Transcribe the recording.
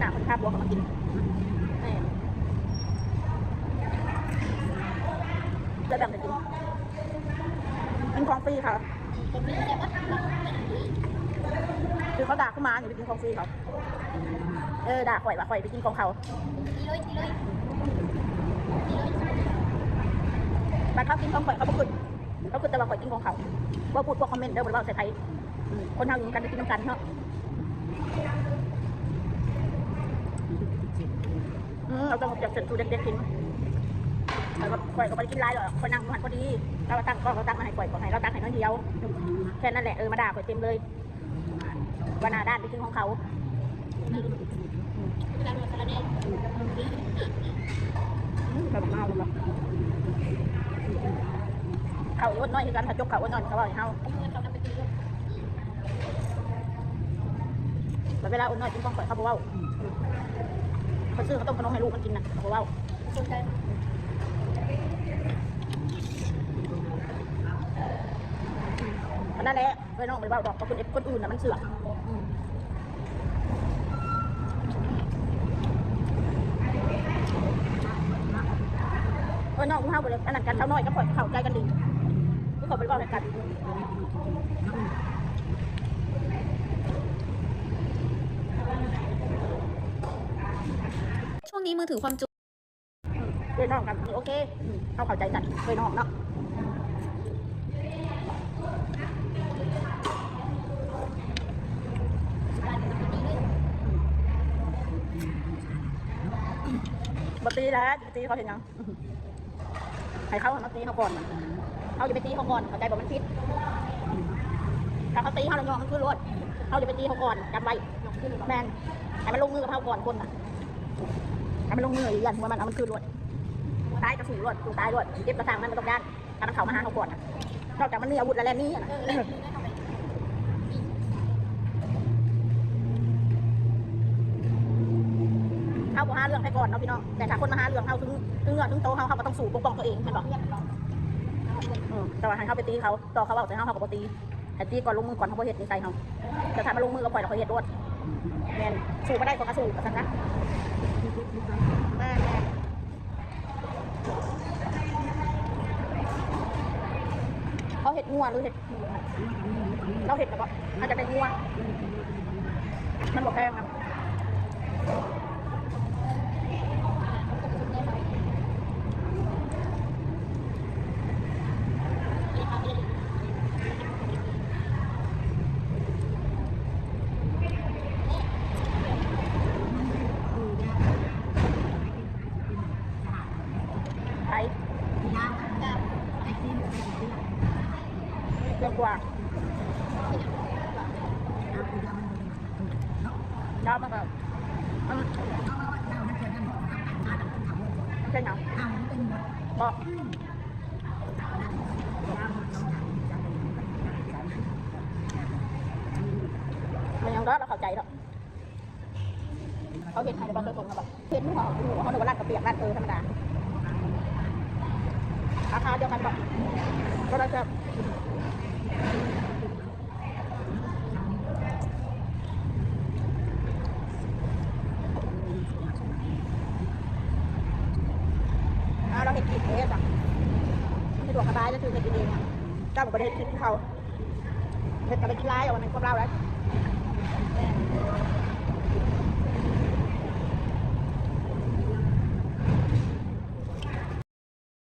าคนข้าบัวเขามากินแล้วแบบจะกินของฟรีค่ะคือเขาด่าขึ้นมาอยู่ไปกินของฟรีเขาด่าข่อยว่าข่อยไปกินของเขาบางเขากินของข่อยเขาไม่ขึ้นเขาขึ้นแต่ว่าข่อยกินของเขาว่าพูดพวกคอมเมนต์เด้อบริวารใส่ไทยคนเท่าอยู่กันไปกินน้ำกันเนาะเราต้องจับเสร็จสูเด็กๆกินแล้วก็ข่อยก็ไปกินไล่หรอกข่อยนั่งหันพอดีเราตั้งก็เราตั้งมาให้ข่อยก็ให้เราตั้งให้น้อยเดียวแค่นั้นแหละมาด่าข่อยเต็มเลยวันหน้าด้านไปกินของเขาแบบเมาแบบเขาอ้วนน้อยที่กันถ้าจกเขาอ้วนน้อยเขาบอกเขาแต่เวลาอ้วนน้อยกินของข่อยเขาบอกว่าเขาซื้อเขาต้มขนมให้ลูกมันกินนะเขาบอกว่านั่นแหละไปน้องไปเบาดอกกับคนอื่นนะมันเสือกน้องกูเท่ากันเลยอันนั้นกันเท่าน้อยก็ปล่อยเข่าใจกันดีทุกคนไปเบาเลยกันช่วงนี้มือถือความจุเลยน้องกันโอเคเข้าใจกันเลยน้องเนาะบัตีแล้วตีเขาเห็นยังให้เขามาตีเขาก่อนเขาจะไปตีเขาก่อนเข้าใจบอกมันพิษถ้าเขาตีเขาแล้วยองมันคือรถเขาจะไปตีเขาก่อนจำไว้แมนให้มันลงมือกับเขาก่อนคนน่ะให้มันลงมืออย่างว่ามันเอามันคือรถตายกระสุนรถตายรถเจ็บกระสังมันไม่ต้องการถ้ามันเข้ามาหาเขาก่อนนอกจากมันมีอาวุธอะไรนี้เขาบอกหาเรื่องไปก่อนเนาะพี่น้องแต่ถ้าคนมาหาเรื่องเขาถึงเงินถึงโตเขาก็ต้องสู้ปกป้องตัวเองเห็นบอกแต่ว่าให้เขาไปตีเขาต่อเขาเอาแต่เขาก็ปตีแต่ตีก่อนลงมือก่อนเขาเหตุนิสัยเขาแต่ถ้ามาลงมือก็ปล่อยเราเหตุรวดแมนสู้ไม่ได้ก็สู้กันนะแม่เขาเห็ดงัวหรือเห็ดเราเห็ดแล้วก็อาจจะเป็นงัวมันบอกแพงครับเรื่องกว่าดาวมันแบบใช่ไหมบอกมันยังรอดเราเข้าใจหรอกเขาเห็นใครบ้างเคยส่งมาแบบเห็นหัวเขาดูว่าลาดกระเปียกลาดธรรมดาราคาเดียวกันแบบก็ได้แค่เราเห็นผิดเลยจ้ะไม่ถูกสบายจะถือไปกินเองเจ้าบอกว่าได้คิดเขาเห็นกับไปกินร้ายเอาวันนึงก็เล่าแล้ว